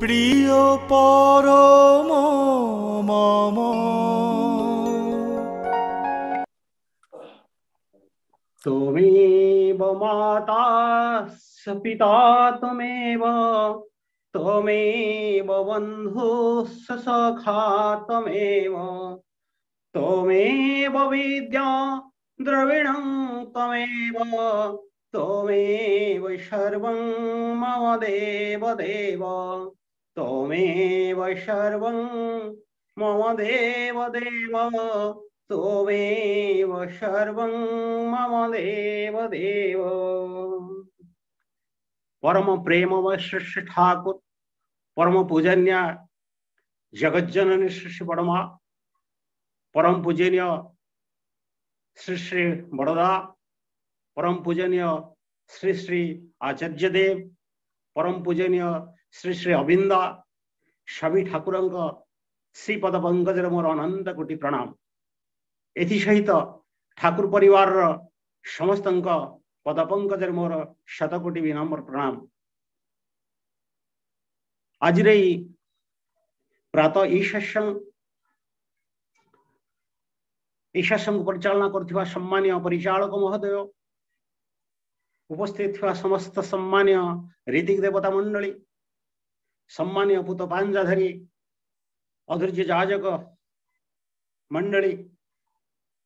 প্রিয় পরম মম। त्वमेव माता स पिता त्वमेव त्वमेव बन्धुः स सखा त्वमेव त्वमेव विद्या द्रविणं त्वमेव त्वमेव सर्वं मम देव देव त्वमेव सर्वं मम देव देव त्वमेव सर्वं मम देव देव। परम प्रेम श्री ठाकुर परम पूजन्य जगज्जननी श्री बड़मा परम पूजनीय श्री श्री बड़दा परम पूजनीय श्री श्री आचार्य देव परम पूजनीय श्री श्री अबिंदा सभी ठाकुर श्रीपद पंकजर मोर अनंत कोटि प्रणाम। एथि सहित ठाकुर परिवार समस्त पद पंकजर मोर शतकोटि विनम्र प्रणाम। आज प्रातः ईशासंग परिचालना करथिबा सम्मानीय परिचालक महोदय उपस्थित थिबा समस्त सम्मानीय ऋतिक देवता मंडली सम्मानीय पुत पांजाधरी अधुर्य जाजक मंडली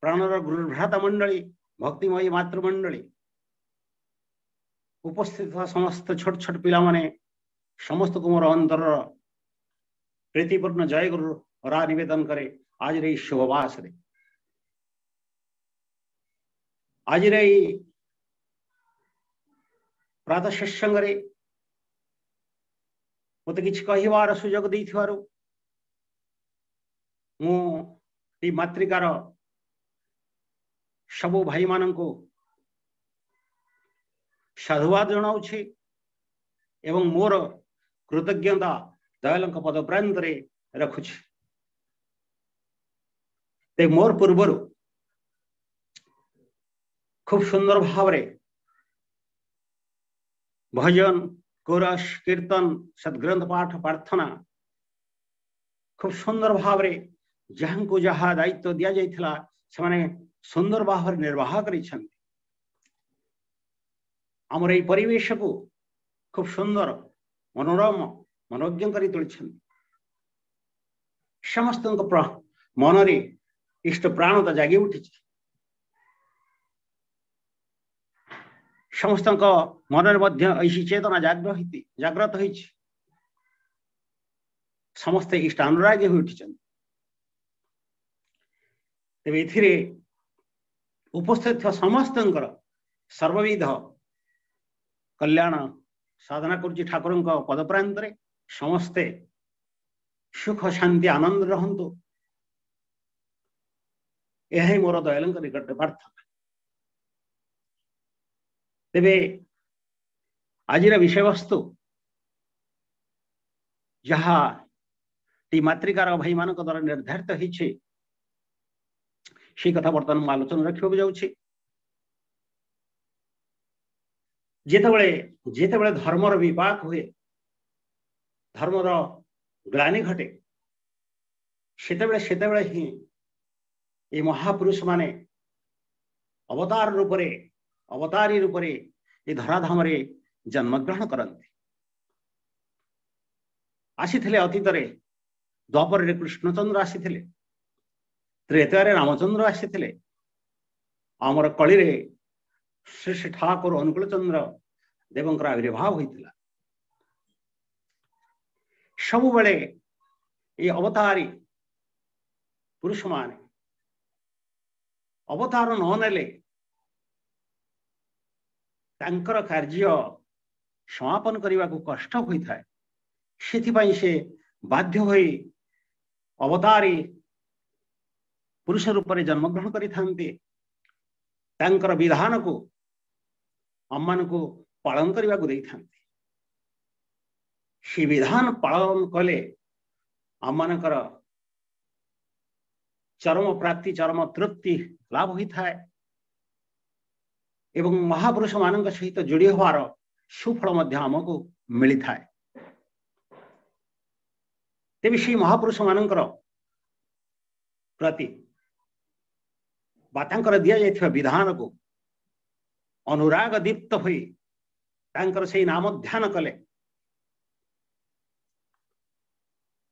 प्राणर गुरुभ्राता मंडली भक्तिमयी मातृमंडली उपस्थित समस्त छोट छोट पिला माने समस्त को मोर अंतर प्रीतिपूर्ण जय गुरु रा निवेदन करे। आज रे शुभवास रे आज रे प्रातः सत्संग रे मत किछ कहिवार सुजोग दैथिबारु मु ई मातृकार सबु भाई माननको साधुवाद जनाउछि एवं मोर कृतज्ञता दयालंक पद प्रांत रे रखुछि। ते मोर पूर्वर खूब सुंदर भाव रे भजन कोरस कीर्तन सद्ग्रंथ पाठ प्रार्थना खूब सुंदर भाव रे जहां को जहा दायित्व दिया जाइथिला से सुंदर भाव निर्वाह करिछन्ति। आमर एई परिवेश को खूब सुंदर मनोरम मनोज्ञ करी तुलिछन्ति। समस्त मन रे इष्ट प्राणता जागी उठिछि। समस्त मन मध्य ऐसी चेतना जागृत होइछि। समस्ते इष्ट अनुरागी हो उठिछन्ति। तेबे एथिरे उपस्थित समस्त सर्वविध कल्याण साधना करुछि ठाकुर पद प्रांत रे समस्ते सुख शांति आनंद रहंतु यही मोर दयालंक निकट प्रार्थना। तेबे आज विषय वस्तु जहा टी मातृकार भाई मान द्वारा निर्धारित होइछे से कथा बर्तमान आलोचना रखा जाउछि। जेतेबेले धर्मर विपाक हुए धर्मर ग्लानि घटे सेतेबेले ही ये महापुरुष माने अवतार रूपरे अवतारी रूपरे ये धराधाम रे जन्मग्रहण करते आसीथिले। अतीत रे द्वापर रे कृष्णचंद्र आसीथिले, त्रेतारे रामचंद्र आसीथिले, आमर कली रे श्री श्री ठाकुर अनुकूल चंद्र देवंकर आविर्भाव होइतिला। सबु बेले ये अवतारी पुरुष माने अवतार न नेले तांकर कार्य समापन करने को कष्ट होता है। सेथिपाई से बाध्य होई अवतारी पुरुष रूप में जन्मग्रहण करिथांते। तांकर विधान को अम्मान को पालन करने को देइथांते। से विधान पालन कले अम्मानकर चरम प्राप्ति चरम तृप्ति लाभ होता है एवं महापुरुष मान सहित जोड़ी हवार सुफल आमको मिली थाए। तेबे से महापुरुष मानकर प्रति बातांकर दिया जाइथिबा विधान को अनुराग दीप्त होई तांकर से नाम ध्यान कले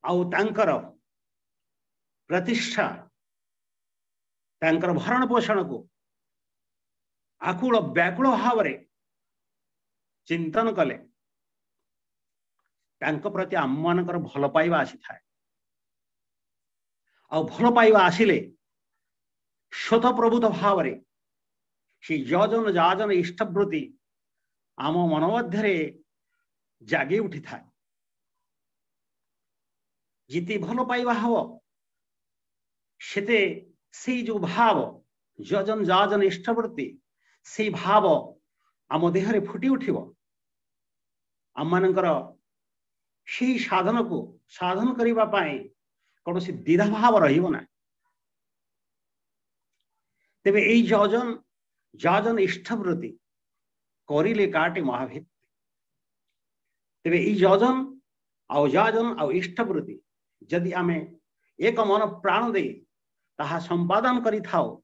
आउ तांकर प्रतिष्ठा तांकर भरण पोषण को आकुल व्याकुल भाव रे चिंतन कले तांको प्रति आम मानकर भल पाइबा आसी थाए आ भल पाइबा आसिले स्वतःप्रभुत भाव रे से यजन जाजन इष्टवृत्ति आम मन मध्य जागी उठी थाए जिति भल पाइबा हम सेते से जो भाव यजन जाजन इष्टवृत्ति से भाव आम देहरे फुटी उठिब आम मानकर से साधन को साधन करिबा पाए कौन सी द्विधा भाव रहिबो ना तेबे एई यजन जाजन इष्टवृत्ति करिले काटे महाभित तेबे एई यजन आउ जाजन आउ इष्टवृत्ति जदि आमे एक मन प्राण दे ताहा संपादन करि थाओ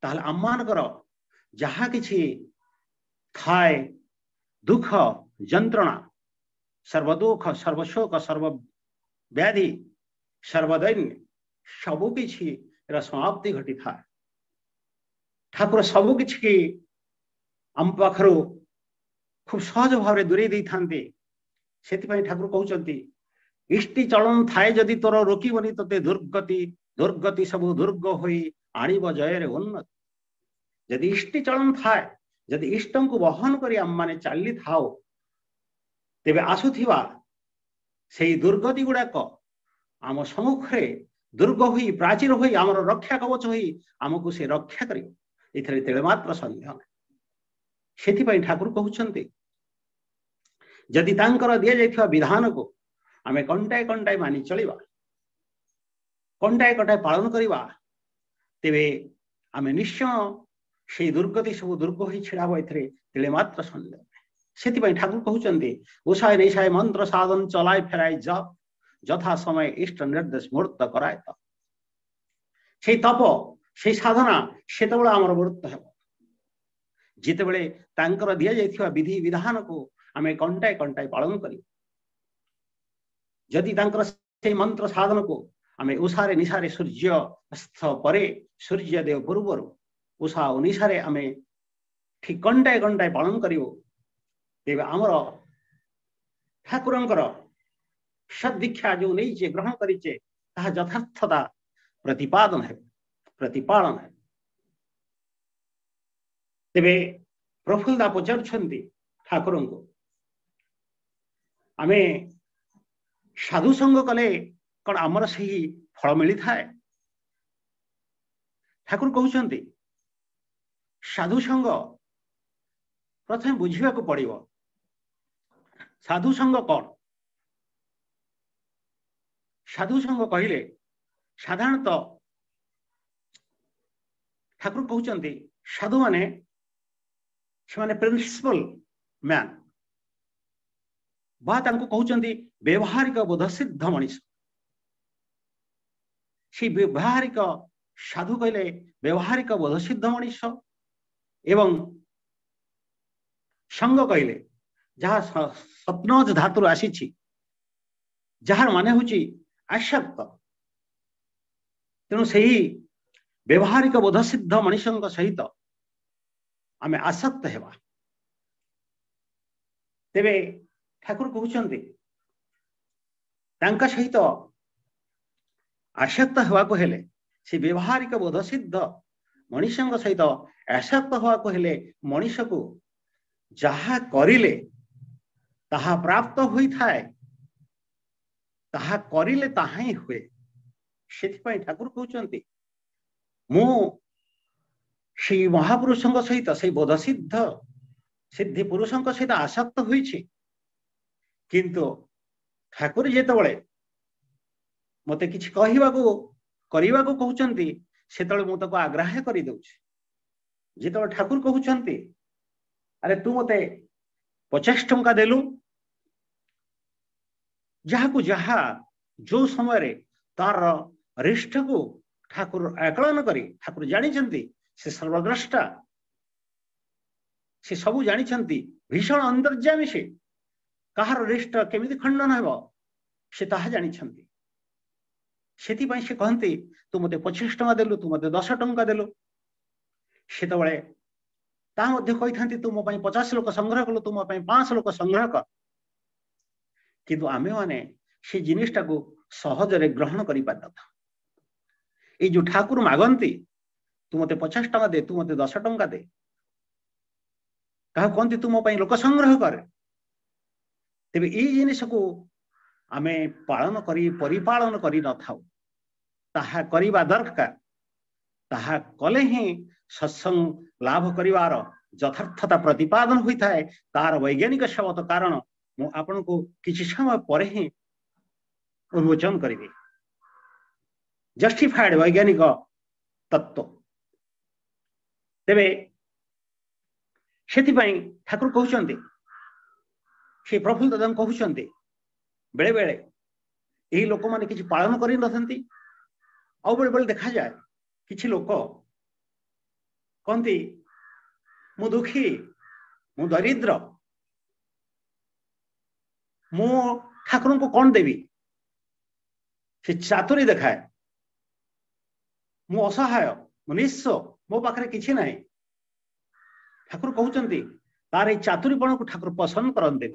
ताहले आम मानकर जहा किछि थाए दुख जंत्रणा सर्वदुख सर्वशोक सर्व व्याधि सर्वदैन्य सबु किछि समाप्ति घटी था ठाकुर सबु किछि आम पाखरु खूब सहज भाव दूरे दे थांते सेति ठाकुर कहउचंती इष्टि चलन थाए जदि तोर रोकिबनी तते दुर्गति दुर्गति सबु दुर्ग होई आनिब जय रे उन्नति जदि इष्टि चलन थाए जदि इष्टं को वहन करी आम माने चाली थाओ तेबे आसुथिबा सेई दुर्गति गुड़ाक आम सम्मुखे दुर्ग होई प्राचीर होई आमर रक्षा कवच होई आमको से रक्षा करियो इथरे तेले मात्र संदेह नै सेति पई ठाकुर कहउछन्ते जदि तांकर दिया जाइथिबा विधान को आमे कंटाय कंटाय मानि चलिबा कंटाय कंटाय पालन करिबा तेबे आमे निश्चय से दुर्गति सब दुर्ग होई छिड़ाबो इथरे तेले मात्र संदेह सेति पई ठाकुर कहउछन्ते उषाय निशाय मंत्र साधन चलाय फेराय जप यथा समय इष्ट निर्देश मूर्त कराए से तप से साधना सेतबेले आमर मूर्त हेब जितेबेले तांकर दिया जाइथिबा विधि विधान को आमे कंटाय कंटाय पालन करी जदि तांकर से मंत्र साधन को आमे उषारे निशारे सूर्य अस्त परे सूर्य देव पूर्वर उषा और निशारे आमे ठीक कंटाय कंटाय पालन करियो तेबे आमर ठाकुरंकर सदीक्षा जो नहीं ग्रहण करिचे ताहा यथार्थता प्रतिपादन है प्रतिपालन है तेबे प्रफुल्लदा पचारुछन्ति ठाकुर को आमे साधु संग कले कौन आमर सही फल मिली थाए ठाकुर कहउछन्ति साधु संग प्रथम बुझिबा को पड़िबो साधु संग कौन साधु संग कहले साधारणतः ठाकुर कहउछन्ति साधु माने से माने प्रिंसिपल मैन बा तांको कहउछन्ति व्यवहारिक बोधसिद्ध मनीष से व्यवहारिक साधु कहले व्यवहारिक बोधसिद्ध मनीष एवं संग कहले जहा सपनज धातुर आसी जार माने होची आसक्त तेणु से व्यवहारिक बोधसिद्ध मनीषों सहित आमे आसक्त हेबा तेबे ठाकुर कहउछन्ति तांका सहित आसक्त हेबा को हेले से व्यवहारिक बोधसिद्ध मनीषों सहित आसक्त हेबा को हेले मनीष को जहा करिले ताहा प्राप्त होई थाए ताहा करिले ताहा ही हुए सेति पई ठाकुर कहउछन्ति मु श्री महापुरुषों सहित से बोधसिद्ध सिद्धि पुरुषों सहित आसक्त होइछि किंतु ठाकुर जेतबेले मते किछि कहिबा को करिबा को कहउछन्ति सेतबेले मु ताको आग्राह्य करि दउछि जेतबेले ठाकुर कहउछन्ति अरे तू मते 50 टंका देलु जहा को जहा जो समय तार रिष्ठ को ठाकुर आकलन करी ठाकुर जानी से सर्वद्रष्टा से सबू जानी भीषण अंतर्जामी से कहार रिष्ट केमिति खंडन हेब से ताहा जानी से कहते तू मते 25 टंका देलु तू मते 10 टंका देलु से कही तू मो 50 लोक संग्रह कलु तू मो 5 लोक संग्रह कर किंतु आमे माने से जिनिसटा को सहजरे ग्रहण करि पाता ये जो ठाकुर मागंती तू मते 50 टंका दे तू मते 10 टंका दे कहा कहती तू मो लोक संग्रह कर तेबे ये जिनिस को आमे पालन करी परिपालन करी न थाउ ताहा करिबा दरकार ताहा कले ही सत्संग लाभ करिवार यथार्थता प्रतिपादन होता है तार वैज्ञानिक सबत कारण मु आपन को किछि समय पर ही उन्मोचन करी जस्टिफाइड वैज्ञानिक तत्व तेबे सेथिपाई ठाकुर कहउचंती से प्रफुल्ल दादा कहउचंती बेले बेले यही लोक माने किछि पालन करि नथंती आ बेले बेले देखा जाए किछि लोक कहती मु दुखी मु दरिद्र मु ठाकुर को कौन देवी से चातुरी देखाए मु असहाय मु निस्स मो पाखरे किछि नाही ठाकुर कहउचंती तार ए चातुरीपण को ठाकुर पसंद करते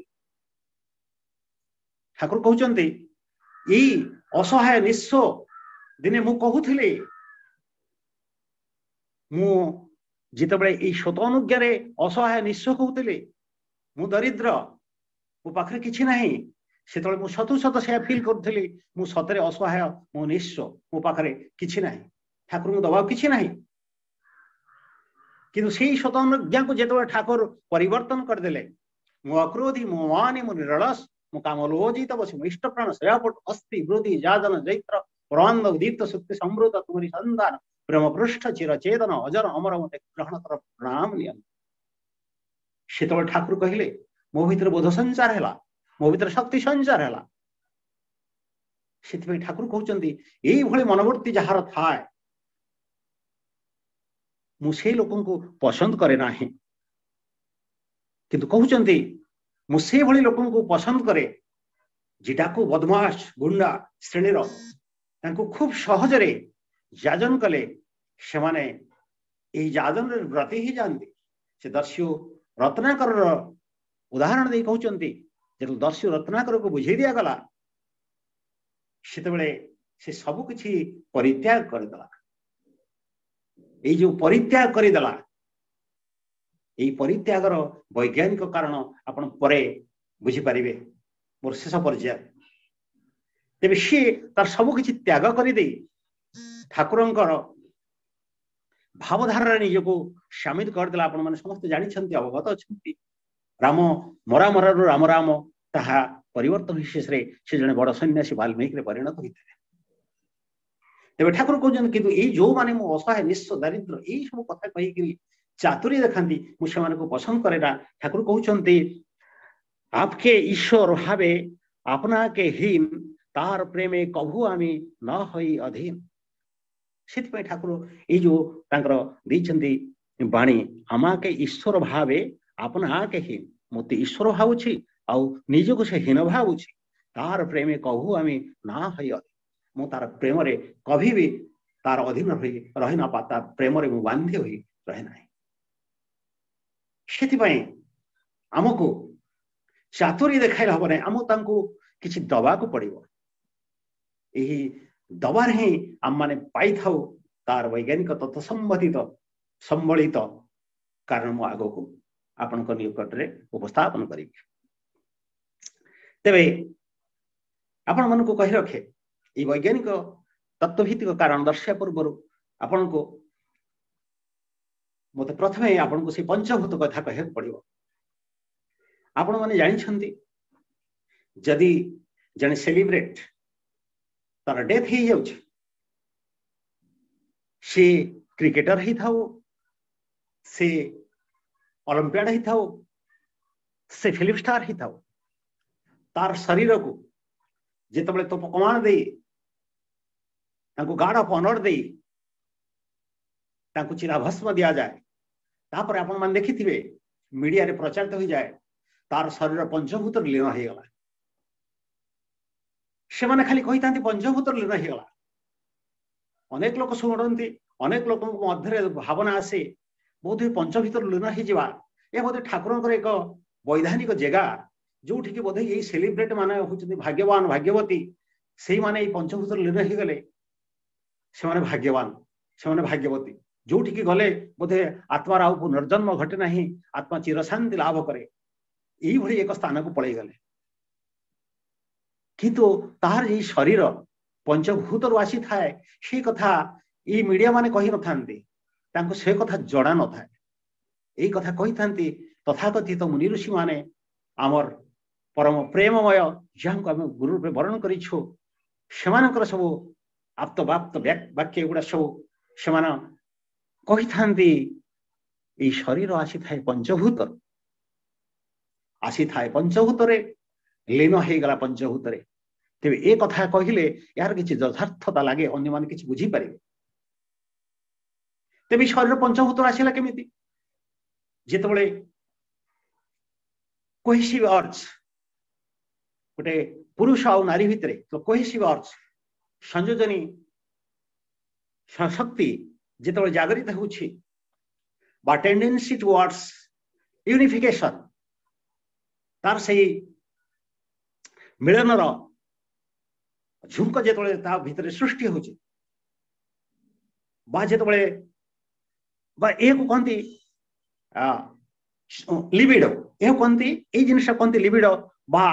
ठाकुर कहउचंती ई असहाय निस्स दिने मु कहूथिली मु जितेबले ई शत अनुज्ञारे असहाय निस्स कहूथिली मु दरिद्र मो पाखरे किछि नाही सेतले मु सतु सत से फील करथली मु सतरे असहाय मु निस्स मो पाखरे किछि नाही ठाकुर मु दबाव किछि नाही किंतु सेही शत अनुज्ञा को जेतबले ठाकुर परिवर्तन कर देले मु अक्रोधी मु मानी मु निरलस मु कामलोजित बसि मु इष्ट प्राण सयापट अस्ति वृद्धि जाजन जैत्र प्रांद दीप्त सुक्ति समृद्ध तुम्हारी संधान प्रेम पृष्ठ चिर चेतन अजर अमर मते ग्रहण कर प्रणाम नियम सेतबले ठाकुर कहिले मो भीतर बोध संचार हैला मो भीतर शक्ति संचार हैला सेति ठाकुर कहउचंती एई भली मनोवृत्ति जहार थाए मु से लोकन को पसंद करे नाही किंतु कहउचंती मु से भली लोकन को पसंद करे जिटा को बदमाश गुंडा श्रेणी रो तांको खूब सहजरे याजन कले से माने एई याजन रे व्रती ही जानती से दर्शियो रत्नाकर उदाहरण दे कहउचंती जे दर्शियो रत्नाकर को बुझे दिया गला सेतेबेले से सब किछि परित्याग कर देला এই जो परित्याग करदेला यही परित्यागर वैज्ञानिक कारण आपण परे बुझी पारिबे मोर शेष पर्याय तेबे सी तार सब किछि त्याग करि दे ठाकुरंकर भावधारा निजको शामिल करदेला आपण माने समस्त जानि छंती अवगत अछंती राम मरा मरा राम राम ताहा परिवर्तन शेष रे से जने बड़ सन्यासी वाल्मीकि रे परिणत होइते तेबे ठाकुर कहउछन किंतु एई जो माने मो असहाय निस्स दरिद्र एई सब कथा कहि कि चातुरी देखांती मु सेमान को पसंद करे ना ठाकुर कहउछंती आपके ईश्वर भावे अपना के हीन तार प्रेमे कभु आमी न होई अधीन सेति ठाकुर एई जो तांकर दैछंती बाणी आमा के ईश्वर भावे अपना के हीन मते ईश्वर भावुछि आ निजको से हीन भावुछि तार प्रेमे कभु आमी ना होई अधीन मु तार प्रेम रे कभी भी तार अधीन रही ना पाता प्रेम रे मु बांधी होई रहे ना सेति पई हमको चातुरी देखाइला हबने हम तांको किछि दबा को पड़िबो एही दबार ही हम माने पाई थाउ तार वैज्ञानिक तत्व संबंधित संबलित कारण मु आगो को आपन को निकट रे उपस्थापन करी तेबे आपण मन को कहि रखे ये वैज्ञानिक तत्वभित्तिक कारण दर्शा पूर्व आपण को मत प्रथम आपण को से पंचभूत कथा कह पड़ो आपण माने जानि छंती जदि जने सेलिब्रेट तार डेथ ही जाउछ से क्रिकेटर ही थाओ से ओलंपियाड ही थाओ से फिल्म स्टार ही थाओ तार शरीर को जितेबाला तोप कमान दे गार्ड ऑफ ऑनर दे चिरा भस्म दि जाए तापर आपण मान देखिथिबे मीडिया रे प्रचारित हो जाए तार शरीर पंचभूत लीन हो गला से माने खाली कहि तांती पंचभूत लीन हो गला अनेक लोक सुनरंती अनेक लोक मध्य भावना आसे बहुत पंचभूत लीन हो जिवा ए बोधे ठाकुर एक वैधानिक जगह जो ठीक बोधे ये सेलिब्रेट माने होचंती भाग्यवान भाग्यवती से माने पंचभूत लीन हो गले से माने भाग्यवान से माने भाग्यवती जो ठीक गले बोधे आत्मार आउ पुनर्जन्म घटे नहीं आत्मा चिरशांति लाभ करे यही भली एक स्थान को पड़े गले किंतु तार ये शरीर पंचभूत आसी थाए से कथा ये मीडिया माने कही न थांती तांको से कथा जड़ा न थाए यही कथा कही थांती तथाकथित मुनि ऋषि माने आमर परम प्रेममय जहाँ को आम गुरु रूपे वर्ण करिछु सेमानकर सब आप्तवाप्त वाक्य गुड़ा सब से कही थांती ये शरीर आसी थाए पंचभूत आसी थाए पंचभूत रे लीन हो गला पंचभूत रे तेबे ए कथा कहिले यार किछि यथार्थता लागे अन्य माने किछि बुझी पारिबे तेबे शरीर पंचभूत आसिला केमिति जेतबळे कोहेसिव अर्थ गोटे पुरुष और नारी भितरे तो कोहेसिव अर्थ संयोजनी शक्ति जेतबळे जागृत होछि बा टेंडेंसी टुवर्ड्स यूनिफिकेशन तार सही मिलनर झुंक जेतबळे ता भितरे सृष्टि होछि बा जेतबळे बा एक कोंती लिबिडो ए कोंती ए जिनिस कोंती लिबिडो बा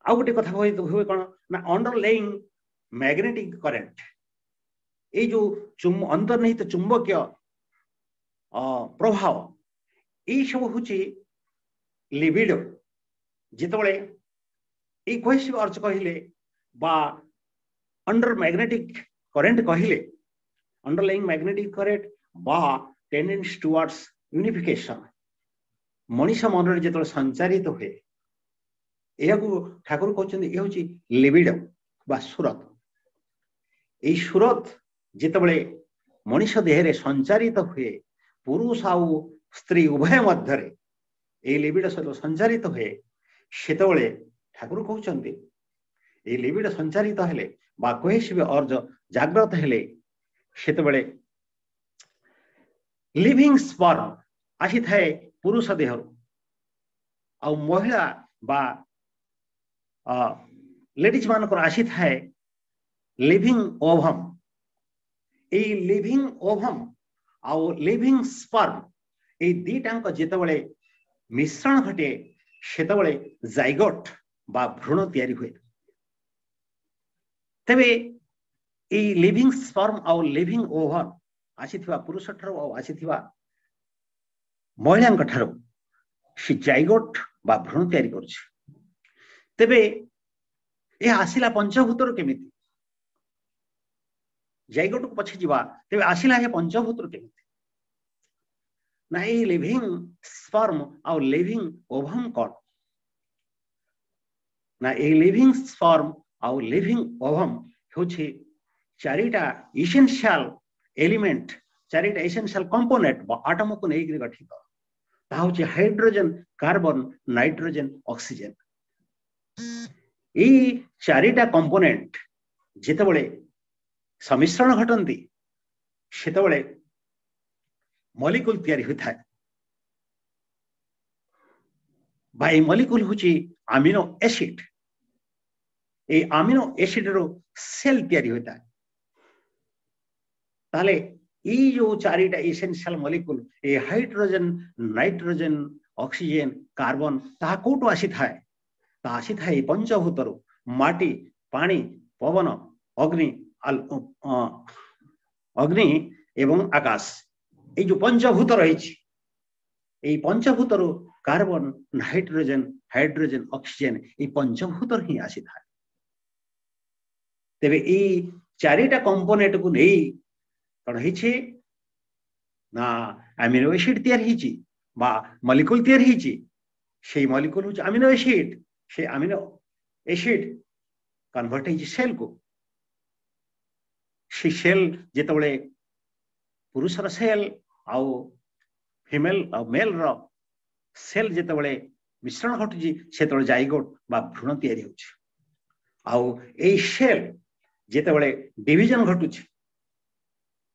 आ गोटे कथा हुए कोन ना अंडरलाइंग मैग्नेटिक करंट ए जो अंतर्निहित चुंबकीय प्रभाव ये सब होछि लिबिडो जितेबळे ए कोहेसिव अर्थ कहिले बा अंडर मैग्नेटिक करंट कहिले अंडरलाइंग मैग्नेटिक करंट बा टेंडेंसी टुवर्ड्स यूनिफिकेशन मनीष मन रे जेतबळे संचारित हुए एहाकू ठाकुर कहउछन्ती ए होछि लिबिडो बा सुरत ए सुरत जेतबळे मनीष देह रे संचारित हुए पुरुष आउ स्त्री उभय मध्य रे ए लिबिडो सहित संचारित हुए सेतबळे ठाकुर कहउछन्ती ए लिबिडो संचारित हेले बा कोहेसिव अर्ज जागृत हेले सेतबळे लिविंग स्पर्म आसी थाए पुरुष देह आ महिला बा लेडीज मानकर आसी थाए living ovum a living ovum आउ लिविंग स्पर्म ए दीटांक जेतबळे मिश्रण घटे सेतबळे जाइगोट बा भ्रूण तैयारी हुए तबे ए लिविंग स्पर्म आउ लिविंग ओभम आसीथिबा पुरुष ठारो आउ आसीथिबा महिलांक ठारो से जाइगोट बा भ्रूण तैयारी करछि तबे ए आसिला पंचभूतर केमिति जाइगोट को पछे जीवा तबे आसिला हे पंचभूतर केमिति ना ए लिविंग स्पर्म आउ लिविंग ओभम कोन ना ए लिविंग स्पर्म आउ लिविंग ओभम होछि चारिटा एसेंशियल एलिमेंट चारिटा एसेंशियल कंपोनेंट बा आटम को नै गठित ता होछि hydrogen carbon nitrogen oxygen A चारिटा कंपोनेंट जेतबळे सम्मिश्रण घटंती सेतबळे मॉलिक्यूल तैयारी होता है बाय मॉलिक्यूल होछि amino acid A amino acid row cell तैयारी होता है ताले ई जो चारिटा एसेंशियल मॉलिक्यूल ए हाइड्रोजन नाइट्रोजन ऑक्सीजन कार्बन ता कोटो आसी थाए ता आसी थाए पंचभूतरो माटी पानी पवन अग्नि अग्नि एवं आकाश ए जो पंचभूत रही ए पंचभूतर carbon nitrogen hydrogen oxygen A पंचभूतर ही आसी थाए तेबे ए चारिटा कंपोनेंट को नहीं कौन है ना अमीनो एसिड तैयारी बा मॉलिक्यूल तैयारी से मॉलिक्यूल हूँ अमीनो एसिड से अमीनो एसिड कन्वर्ट हो सेल को सी सेल जेतबले पुरुषर सेल आउ फीमेल आ मेल रो सेल जेतबले मिश्रण घटुची सेतबले जाइगोट बा भ्रूण तयारी होची आउ ए सेल जेतबले डिवीजन घटुची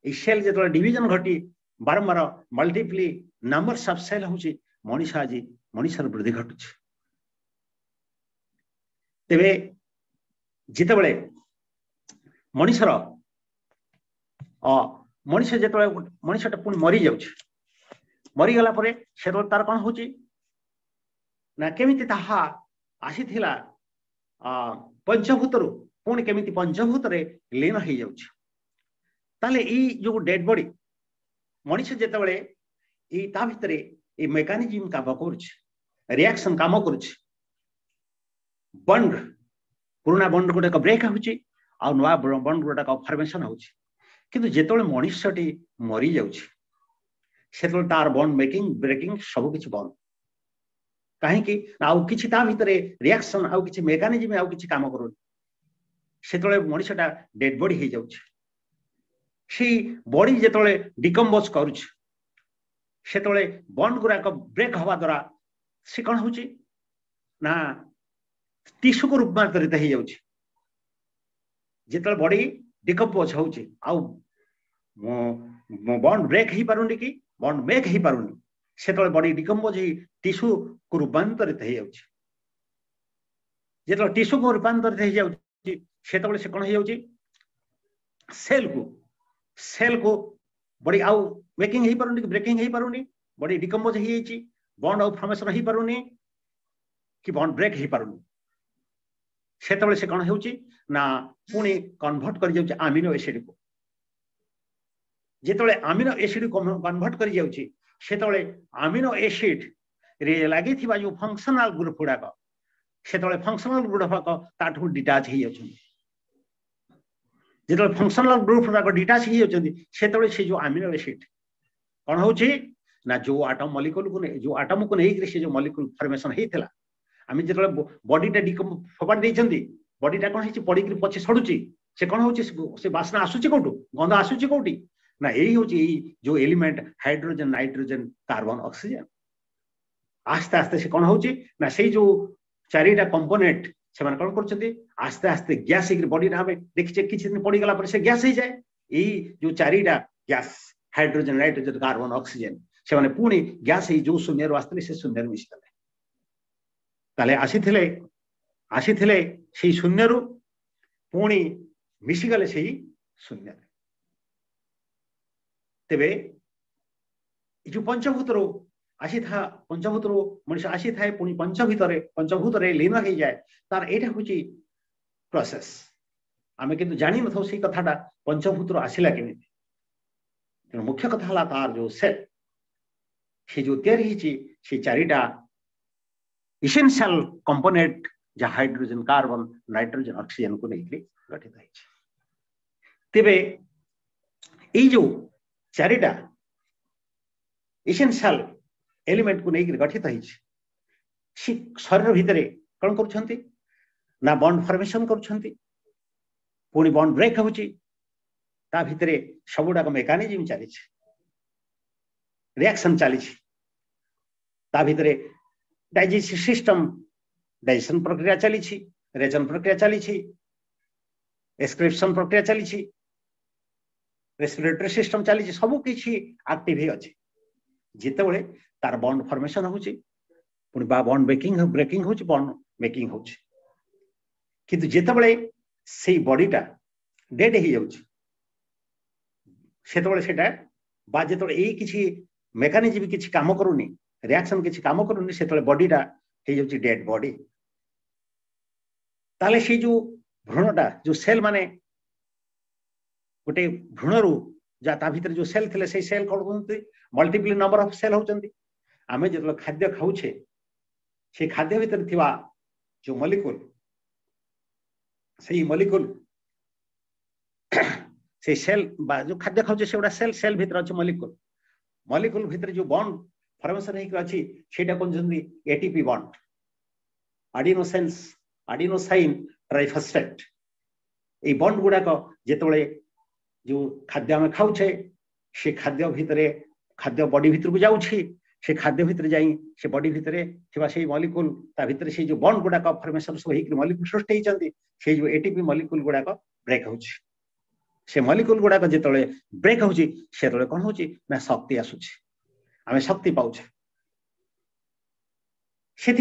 ए सेल जेतबले डिवीजन घटी बारंबार मल्टीप्ली नंबर्स ऑफ सेल होची मनीष आज मनीषर वृद्धि घटुची तेबे जितेबले मनीषर मनीष जेतबले मनीषटा पुणी मरी जाउची मरी गला परे सेतबले तार कोन होची ना केमिति ताहा आसीथिला पंचभूतरु पुणी केमिति पंचभूत रे लीन हो जाउची ताले ई जो डेड बॉडी मनीष जेतबले ई ता भितरे ई मेकानिज्म काम करूची रिएक्शन काम करूची बंड पुराना बंड गोटे ब्रेक होची आ नवा बंड गोटे फॉर्मेशन होची किंतु जेतबले मनुष्यटी मरी जाउची सेतबले तार बंड मेकिंग ब्रेकिंग सब किछि बंद काहे कि आउ किछि ता भितरे रिएक्शन आउ किछि मेकानिज्म आउ किछि काम करूनी सेतबले मनुष्यटा डेड बॉडी हो जाउची सी बॉडी जेतबले डिकम्पोज करूची सेतबले बंड गुराक ब्रेक हवा द्वारा से कौन होची ना टिश्यू को रूपांतरित हो जाउची जेतबले बॉडी डिकम्पोज होची आउ बॉन्ड ब्रेक ही पारुनी कि बॉन्ड मेक ही पारुनी सेतबले बॉडी डिकम्पोज ही टिश्यू को रूपांतरित हो जाउची जेतबले टिश्यू को रूपांतरित हो जाउची सेतबले से कौन हो जाउची सेल को बॉडी आउ मेकिंग ही पारुनी कि ब्रेकिंग ही पारुनी बॉडी डिकम्पोज ही जाइची बॉन्ड आउ फॉर्मेशन ही पारुनी कि बॉन्ड ब्रेक ही पारुनी सेतबले से कौन होउची ना पुणी कन्वर्ट कर जाउची अमीनो एसिड को जेतबले अमीनो एसिड को कन्वर्ट कर जाउची सेतबले अमीनो एसिड रे लागि थिबा जो फंक्शनल ग्रुप गुडाक सेतबले फंक्शनल ग्रुप ताठू डिटाच ही जाउची जेतबले फंक्शनल ग्रुप गुडाक डिटाच ही जाउची सेतबले से जो अमीनो एसिड कौन होउची ना जो एटम मॉलिक्यूल को जो एटम को नहीं से जो मॉलिक्यूल फॉर्मेशन हेइथला आमी जेतबले बॉडीटा डिकम फबाड देइछंदी बॉडीटा कोन हेची पड़ी कि पछे छडुची से कोन होची से वासना आसुची कोटू गंध आसुची कोटी ना एही होची जो element hydrogen nitrogen carbon oxygen आस्ते आस्ते से कोन होची ना से जो चारिटा कंपोनेंट से माने कोन करछंती आस्ते आस्ते गैस एक बॉडी रा हमें देखिचे किछि दिन पड़ी गला पर से गैस ही जाए एही जो चारिटा gas hydrogen nitrogen carbon oxygen से माने पुणी गैस ही जो शून्य रो आस्ते से शून्य मिसितले ताले आसीथिले से शून्य रु पुणी मिसिगले से शून्य तेबे जो पंचभूत रो आसी था पंचभूत रो मनुष्य आसी थाए पुणी पंचभूत रे लीन हो जाए तार एटा होची प्रोसेस आमे किंतु जानि नथौ से कथाटा पंचभूत रो आसिला केमिति तेणु मुख्य कथा हला तार जो सेल से जो तयारी हिची से चारिटा इसेंशियल कंपोनेंट जा हाइड्रोजन कार्बन नाइट्रोजन ऑक्सीजन को लेकर गठित है तेबे ए जो चारिटा इसेंशियल एलिमेंट को लेकर गठित है शरीर भितरे कौन करुछंती ना बॉन्ड फॉर्मेशन करुछंती पुणी बॉन्ड ब्रेक होची ता भितरे सबुडाक मेकानिज्म चली रिएक्शन चली ता भितरे डाइजेस्टिव सिस्टम डाइजेशन प्रक्रिया चली रेचन प्रक्रिया चली एक्सक्रिप्शन प्रक्रिया चली रेस्पिरेटरी सिस्टम चली सब किछि एक्टिव ही अछि जितेबले तार बॉन्ड फॉर्मेशन होछि पुणी बा बॉन्ड ब्रेकिंग होछि बॉन्ड मेकिंग होछि किंतु जितेबले से बॉडीटा डेड ही जाउछि सेतेबले सेटा बा जेतेबले एई किछि मेकानिज्म किछि काम करूनी रिएक्शन किछि काम करूनी सेतेबले बॉडीटा हे जाउछि डेड बॉडी ताले से जो भ्रूणटा जो सेल माने गोटे भ्रूणरू जा ता भीतर जो सेल थिले से सेल कोन होंती मल्टीपल नंबर ऑफ सेल होचंती आमे जेतलो खाद्य खाउछे से खाद्य भीतर थिवा जो मॉलिक्यूल से मॉलिक्यूल से सेल बा जो खाद्य खाउछे सेउडा सेल भीतर अछि मॉलिक्यूल भीतर जो बॉन्ड फॉर्मेशन हेक अछि सेटा कोन जंदी ATP bond adenosine triphosphate a bond गुड़ाक जिते जो खाद्य आम खाऊे से खाद्य भितर खाद्य बॉडी भितर को जाऊँगी से खाद्य भितर जाई से बॉडी भितर थिबा से मॉलिक्यूल ता भितर से जो बॉन्ड गुड़ाक फॉर्मेशन सब होई मॉलिक्यूल सृष्टि होती से जो एटीपी मॉलिक्यूल गुड़ाक ब्रेक होउछि से मॉलिक्यूल गुड़ाक जिते ब्रेक होउछि से कौन होउछि ना शक्ति आसुछि आम शक्ति पाउछे से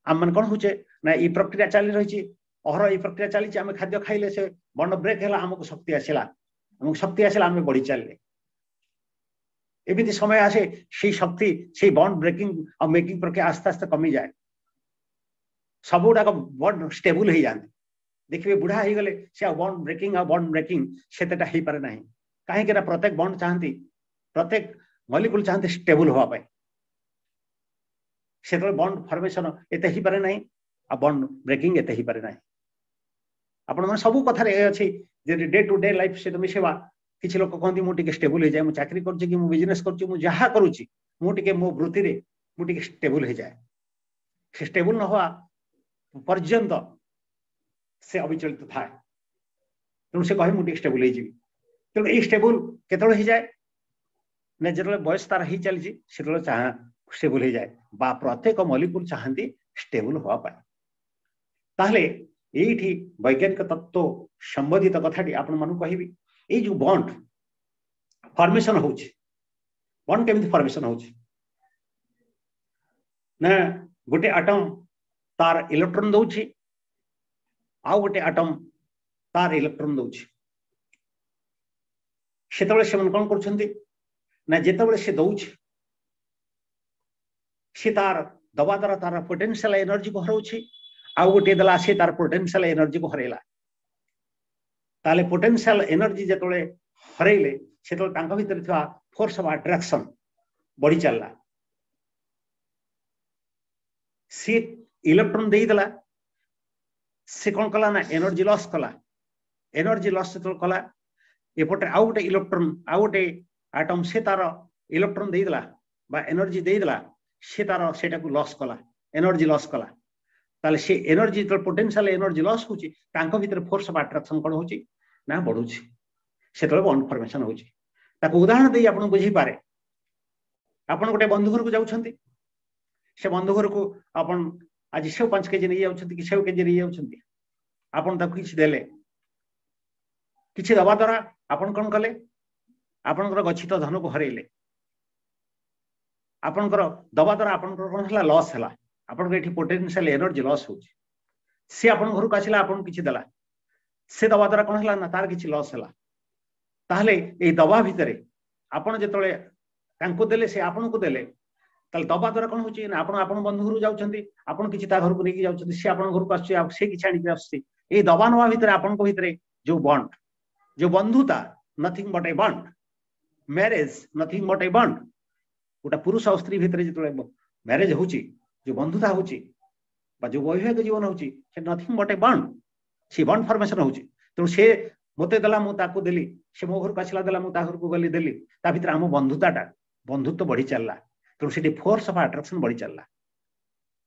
आम मन कौन होचे ना ये प्रक्रिया चली रही अहर ये प्रक्रिया चली आम खाद्य खाइले से बॉन्ड ब्रेक है आमको शक्ति आसला आम बढ़ी चलले एमती समय आसे से शक्ति से बॉन्ड ब्रेकिंग और मेकिंग प्रक्रिया आस्ते आस्ते कमी जाए सब गुड़ाक बॉन्ड स्टेबल हो जाते देखिए बुढ़ा हो गले से बॉन्ड ब्रेकिंग से पारे ना कहीं प्रत्येक बॉन्ड चाहती प्रत्येक मॉलिक्यूल चाहते स्टेबल होगा से बॉन्ड फॉर्मेशन एते ही पारे ना आ बॉन्ड ब्रेकिंग एते ही पारे ना आपण मन सब कथा अच्छी डे टू डे लाइफ सहित मिसेवा किसी लोग कहते मुझे स्टेबल हो जाए मुझे चाकरी कर बिजनेस करुँचे मो वृत्ति रे मुझे स्टेबल हो जाए से स्टेबल न हुआ पर्यंत से अविचलित थाए तेणु से कहे मुझे स्टेबल हो तेणु ये स्टेबल केतବେଳେ हो जाए ना जो बयस तार ही चली से चाह स्टेबल हो जाए बा प्रत्येक मॉलिक्यूल चाहती स्टेबल हवा ताहले ये वैज्ञानिक तत्व संबंधित कथाटी आपण मानू कहबी ये जो बॉन्ड फॉर्मेशन होउछि बॉन्ड केमिति फॉर्मेशन होउछि ना गोटे एटम तार इलेक्ट्रॉन दउछि आ गोटे एटम तार इलेक्ट्रॉन दउछि सेतबेले से मन कोन करछन्ती ना जेतबेले से दउछि से तार दबा द्वारा तार पोटेंशियल एनर्जी को हरउछि आ गोटे दला से तार पोटेंशियल एनर्जी को हरेला ताले पोटेंशियल एनर्जी जेतबेले हरेले सेतबेले तांका भितर थिबा फोर्स ऑफ अट्रैक्शन बढ़ी चलला से इलेक्ट्रॉन देई दला से कौन कला ना एनर्जी लॉस से कला एपटे आउ गोटे इलेक्ट्रॉन आउ गोटे एटम से तार इलेक्ट्रॉन देई दला बा एनर्जी देई दला से तार सेटा को लॉस कला एनर्जी लॉस कला ताले से एनर्जी तो पोटेंशियल एनर्जी लॉस होची तांको भीतर फोर्स ऑफ अट्रैक्शन कोन होची ना बढ़ुची सेतले बॉन्ड फॉर्मेशन होची ताको उदाहरण देई आपन बुझी पारे आपन गोटे बंधु घर को जाउछंती से बंधु घर को आपन आज सेव 5 केजी नहीं जाउछंती कि सेव केजी नहीं जाउछंती आपन ताको किछ देले किछ दबा द्वारा आपन कोन कले आपनकर गच्छित धन को हरेले आपनकर दबा द्वारा आपनकर कोन हला लॉस हला आपन एठी पोटेंशियल एनर्जी लॉस होची से आपन घर को आसिला आपन किछ देला से दबा द्वारा कोन हला ना तार किछ लॉस हला ताहले ए दबा भितरे आपन जेतले तांको देले से आपन को देले ताल दबा द्वारा कोन होची ना आपन आपन बंधु घर जाउछंती आपन किछ ता घर को नेकी जाउछंती से आपन घर को आछी से किछ आनी आछी ए दबा नवा भितरे आपन को भितरे जो बॉन्ड जो बंधुता nothing but a bond marriage nothing but a bond गोटा पुरुष और स्त्री भितरे जेतले मैरिज होची जो बंधुता होची बा जो वैवाहिक जीवन होची से नथिंग बट ए बॉन्ड से बॉन्ड फॉर्मेशन होची तो से मते दला मु ताको देली से मो घर को आछला दला मु ता घर को गली देली ता भितर हम बंधुताटा बंधुत्व बढ़ी चलला तो से फोर्स ऑफ अट्रैक्शन बढ़ी चलला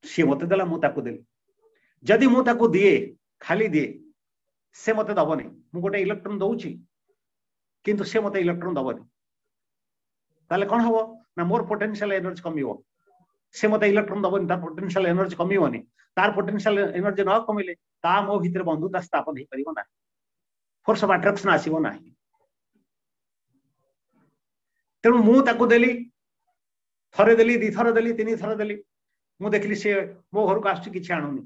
से मते दला मु ताको देली जदी मु ताको दिए खाली दिए से मते दबनी मु गोटे इलेक्ट्रॉन दउची किंतु से मते इलेक्ट्रॉन दबनी ताले कोन हबो ना मोर पोटेंशियल एनर्जी कमिवो से मते इलेक्ट्रॉन दबनी तार पोटेंशियल एनर्जी कमिवनी तार पोटेंशियल एनर्जी न कमिले ता मो भीतर बंधुता स्थापन हे परिबो ना फोर्स ऑफ अट्रैक्शन आसीबो ना तेणु मु ताको देली थरे देली दी थर देली तीन थर देली मु देखली से मो घर को आसु किछ आणुनी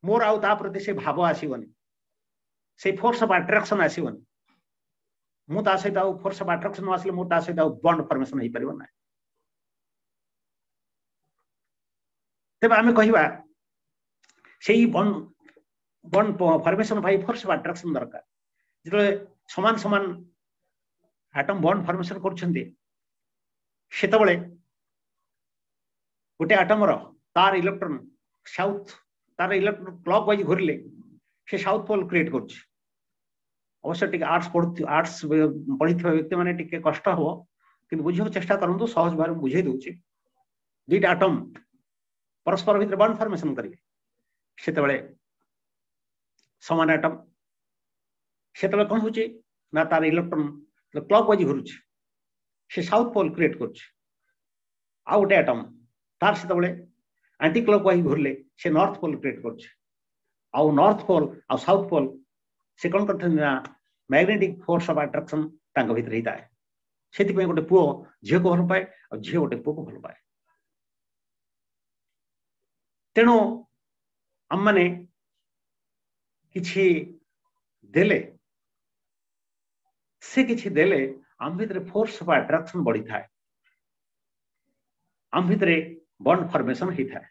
मोर आउ ता प्रति से भाव आसीबनी से फोर्स ऑफ अट्रैक्शन आसीबनी मु ता सहित आउ फोर्स ऑफ अट्रैक्शन न आसले मु ता सहित आउ बॉन्ड फॉर्मेशन हे परिबो ना तब आमे कहिबा सेही बॉन्ड फॉर्मेशन भाई फोर्स ऑफ अट्रैक्शन दरकार जेतले समान समान एटम बॉन्ड फॉर्मेशन करछन्ते सेतबेले गोटे एटम रो तार इलेक्ट्रॉन साउथ तार इलेक्ट्रॉन क्लॉकवाइज घुरले से साउथ पोल क्रिएट करछ अवश्य टिके आर्ट्स पढ़िथिबा व्यक्ति माने टिके कष्ट हो किंतु बुझियो चेष्टा करंतु सहज भाव में बुझे दोछि दुईटा एटम परस्पर भीतर बॉन्ड फॉर्मेशन करिवे सेतबेले समान एटम से कौन हो ना तार इलेक्ट्रॉन क्लॉक वाइज घूर से साउथ पोल क्रिएट कर गोटे एटम तार से एंटी क्लॉक वाइज घूरले से नॉर्थ पोल क्रिएट कर नॉर्थ पोल आ साउथ पोल से कौन करते मैग्नेटिक फोर्स ऑफ अट्रैक्शन भीतर ही थाए से गोटे पुओ झील को भल पाए और झील गोटे पुओ को भल पाए तेणु आम मैंने किछि देले से किछि देले आम भितर फोर्स ऑफ अट्रैक्शन बढ़ी थाए आम भितर बॉन्ड फॉर्मेशन ही थाए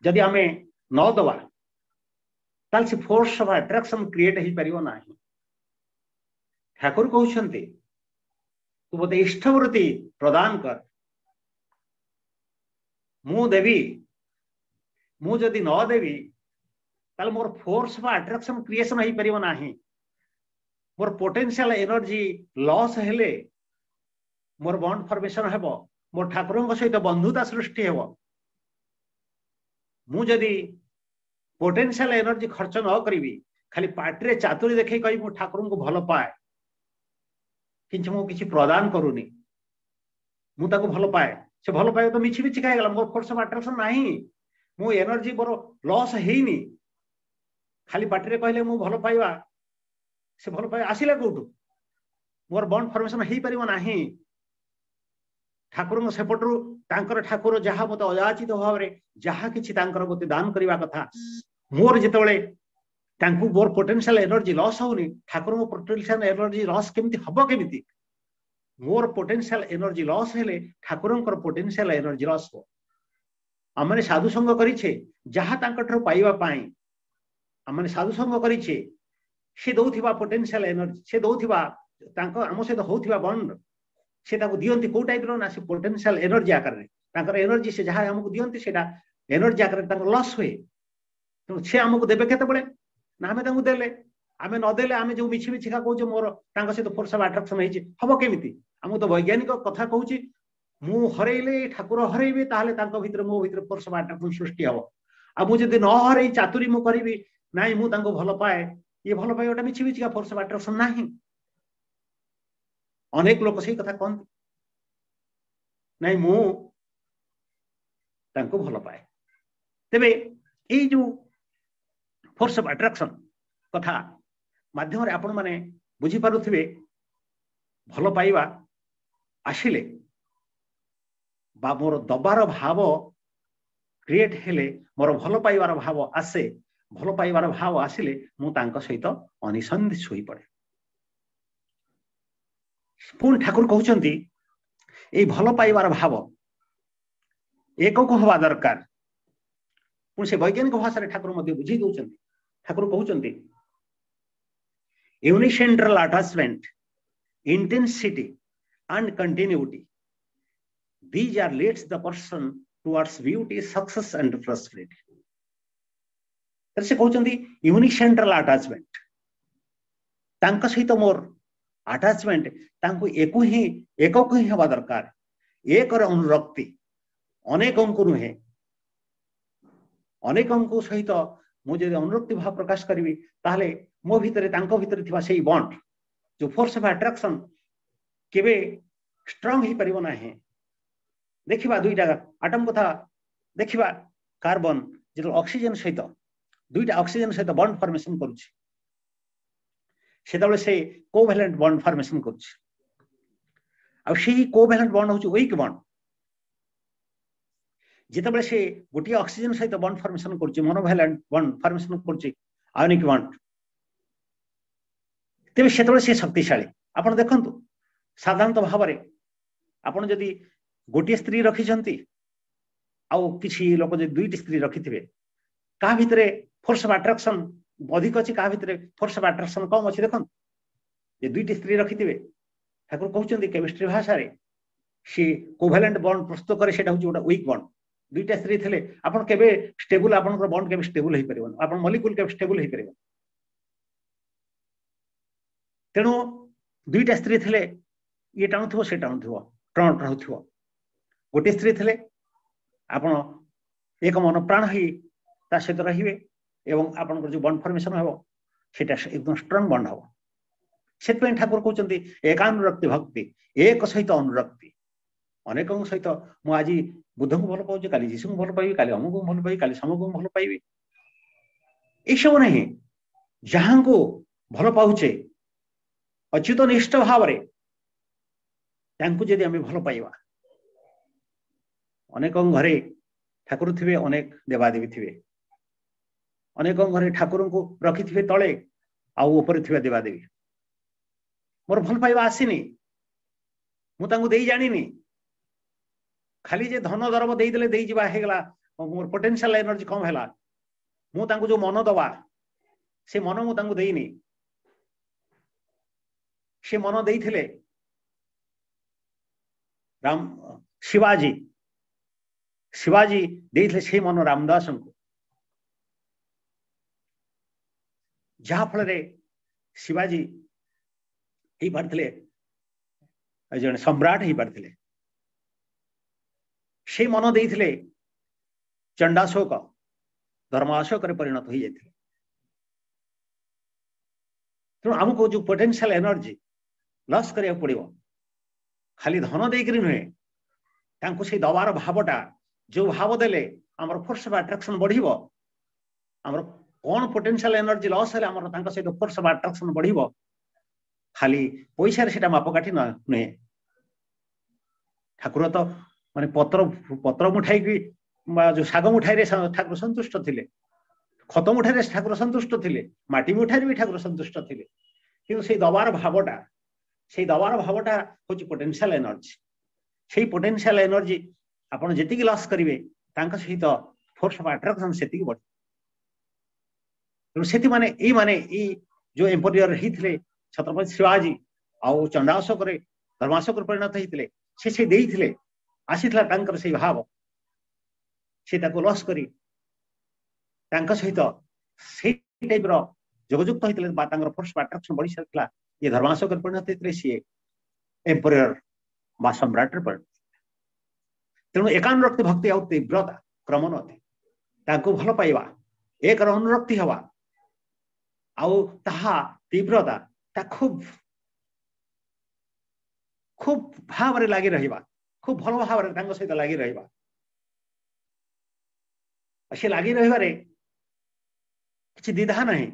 जदि आमे न दवा ताल से फोर्स ऑफ अट्रैक्शन क्रिएट ही परिवो नाही ठाकुर कहउछंती तू मते इष्टवृत्ति प्रदान कर मु देवी मु जदि न देवी ताल मोर फोर्स ऑफ अट्रैक्शन क्रिएशन ही परिवो नाही मोर पोटेंशियल एनर्जी लॉस हेले मोर बॉन्ड फॉर्मेशन हेबो मोर ठाकुर सहित बंधुता सृष्टि हेबो मु जदि पोटेंशियल एनर्जी खर्च न करी खाली पार्टी चातुरी देखे कही मु ठाकुर को भल पाए किंतु मु किछि प्रदान करूनी मु ताको भल पाए से भल पाए तो मिछि मिछि खाइगला मोर फोर्स ऑफ अट्रैक्शन नाही मु एनर्जी मोर लॉस हेइनी खाली पार्टी कहले मु भल पाइबा से भल पाए आसिला कोठु मोर बॉन्ड फॉर्मेशन हेई परिबो नाही ठाकुर सेपटू ठाकुर जहाँ मत अयाचित भाव जहाँ कि मत दान करने कथा मोर जिते मोर पोटेंशियल एनर्जी लॉस होनी ठाकुर मो पोटेंशियल एनर्जी लॉस केमिति हबो केमिति मोर पोटेंशियल एनर्जी लॉस हेले ठाकुर पोटेंशियल एनर्जी लॉस हो आमने साधु संग करिछे जहाँ तांकठरो पाइबा पाई आमने साधु संग करिछे से दउथिबा पोटेंशियल एनर्जी से दउथिबा तांको आम सहित होउथिबा बॉन्ड से दियंती को टाइप रो ना से पोटेंशियल एनर्जी आकार रे तांकर एनर्जी से जहाँ हमको दियंती सेटा एनर्जी आकार तांकर लॉस हुए तो से हमको देबे केते बळे ना हमें तांको देले आमे न देले आमे जो मिछि मिछि का कहू मोर तांका सहित फोर्स ऑफ अट्रैक्शन हेछि हबो केमिति हमको तो वैज्ञानिक कथा कहूची मु हरेले ठाकुर हरेबे ताहले तांको भीतर मो भीतर फोर्स ऑफ अट्रैक्शन सृष्टि हबो आ मु जदी न हरे चातुरी मु करबी नाही मु तांको भल पाए ये भल पाए ओटा मिछि मिछि का फोर्स ऑफ अट्रैक्शन नाही अनेक लोक से कथा कहते नहीं मु तांको भल पाए तेबे ये जो फोर्स ऑफ अट्रैक्शन कथा माध्यम रे आपण माने बुझी पारुथिबे भल पाइबा आसिले बा मोर दबार भाव क्रिएट हेले मोर भल पाइबार भाव आसे भल पाइबार भाव आसिले मु तांको सहित अनिसंधित होई पड़े पुणी ठाकुर कहउचंती ए भल पाइबार भाव एकक हवा दरकार पुणी से वैज्ञानिक भाषा ठाकुर मध्य बुझी दउचंती ठाकुर कहउचंती unicentral attachment intensity and continuity these are leads the person towards beauty success and prosperity तर से कहउचंती यूनिसेंट्रल अटैचमेंट तांका सहित मोर अटैचमेंट तांको एकक ही हवा दरकार एक अनुरक्ति अनेकों को नुहे अनेकों सहित मुझे अनुरक्ति भाव प्रकाश करी ताहले मो भितर तांको भितर थिबा सेही बॉन्ड जो फोर्स ऑफ अट्रैक्शन केबे स्ट्रांग ही परिबो नाही देखिबा दुईटा एटम कथा देखिबा कार्बन जो ऑक्सीजन सहित दुईटा ऑक्सीजन सहित बॉन्ड फॉर्मेशन करूछि सेतबे से कोवैलेंट बॉन्ड फॉर्मेशन करूछि आ सेही कोवैलेंट बॉन्ड होछि वीक बॉन्ड जितेबले से गोटे ऑक्सीजन सहित बॉन्ड फॉर्मेशन करूछि मोनोवैलेंट बॉन्ड फॉर्मेशन करूछि आयोनिक बॉन्ड तेबे सेतबले से शक्तिशाली आपण देखंतु साधारणतः भाव में आपण जदि गोटे स्त्री रखिछंती आउ किछि लोक जे दुईटी स्त्री रखिथिबे का भितरे फोर्स ऑफ अट्रैक्शन अधिक अच्छी क्या भितर फोर्स ऑफ अट्रैक्शन कम अच्छी देखो ये दुईटी स्त्री रखिथिबे ठाकुर कहउचंती केमिस्ट्री भाषा रे सी कोवैलेंट बॉन्ड प्रस्तुत करे सेटा होची गोटा वीक बॉन्ड दुईटा स्त्री थिले आपण केबे स्टेबल आपण बॉन्ड केबे स्टेबल हे परिबन आपण मॉलिक्यूल केबे स्टेबल हे परिबन तेणु दुईटा स्त्री थिले ये टाणुथो से टाणुथो टण रहउथो गोटे स्त्री थिले आपण एक मन प्राण ही ता सहित रहिबे एवं आपन जो बॉन्ड फॉर्मेशन हो सेटा एकदम स्ट्रांग बॉन्ड हो से ठाकुर कहते एकानुरक्ति भक्ति एक सहित अनुरक्ति अनेक सहित मु आज बुद्ध को भल पाऊँ काली जीशु को भल पाइबी काली अमुक को भल पाइबी काली समूह को भल पाइबी ये सब नहीं जहां को भल पाऊचे अच्युत निष्ठ भाव जदि आम भल पाइबा अनेक घरे ठाकुर थे अनेक देवादेवी थे अनेक घरे ठाकुर को रखि थे तले आउ थे देवादेवी मोर भल पाइबा आसीनी मुझे जानी खाली जे धन दरब देदेले दे जीवा हेगला मोर पोटेंशियल एनर्जी कम है मुझे जो मन दवा से मन मुझे देनी से मन देइथिले राम शिवाजी शिवाजी देइथिले से मन रामदास को जहा फल शिवाजी ही पारथिले जन सम्राट ही पारथिले से मन देइथिले चंडाशोक धर्माशोक परिणत हो जाते तेणु आमको जो पोटेंशियल एनर्जी लॉस करिया पड़िबो खाली धन देकर नुहे से दबार भावटा जो भाव देले आमर फोर्स ऑफ अट्रैक्शन बढ़िबो आमर कौन पोटेंशियल एनर्जी लॉस है आमर तांको सहित फोर्स ऑफ अट्रैक्शन बढ़िबो खाली पैसा रे सेटा मापकाठी नुहे ठाकुर तो माने पत्र पत्र मुठाई की जो साग मुठाई रे ठाकुर संतुष्ट थिले खत मुठाई रे ठाकुर संतुष्ट थिले माटी मुठाई भी ठाकुर संतुष्ट थिले किंतु से दबार भावटा होची पोटेंशियल एनर्जी से पोटेंशियल एनर्जी आपण जेतिकी लॉस करिवे तांका सहित फोर्स ऑफ अट्रैक्शन सेतिकी बढ़ सेति माने ई जो एम्पायर हिथिले छत्रपति शिवाजी आउ चंडाशोक रे धर्माशोक परिणत हिथिले से देइथिले आसीथिला तांकर से भाव से ताको लॉस करी तांका सहित से टाइप रो जोगजुक्त होइतिले बा तांकर फोर्स ऑफ अट्रैक्शन बढ़ी सकला ये धर्माशोक परिणत हिथिले सी एम्पायर बा सम्राट रे परिणत तेणु एकानुरक्ति भक्ति आउ तीव्रता क्रमोन्नति ताको भल पाइबा एक अनुरक्ति हवा आउ ताहा तीव्रता ता खूब खूब भाव रे लागी रहिबा खूब भल भाव रे तांको सहित लागी रहिबा से लागी रहिबारे किछि द्विधा नहीं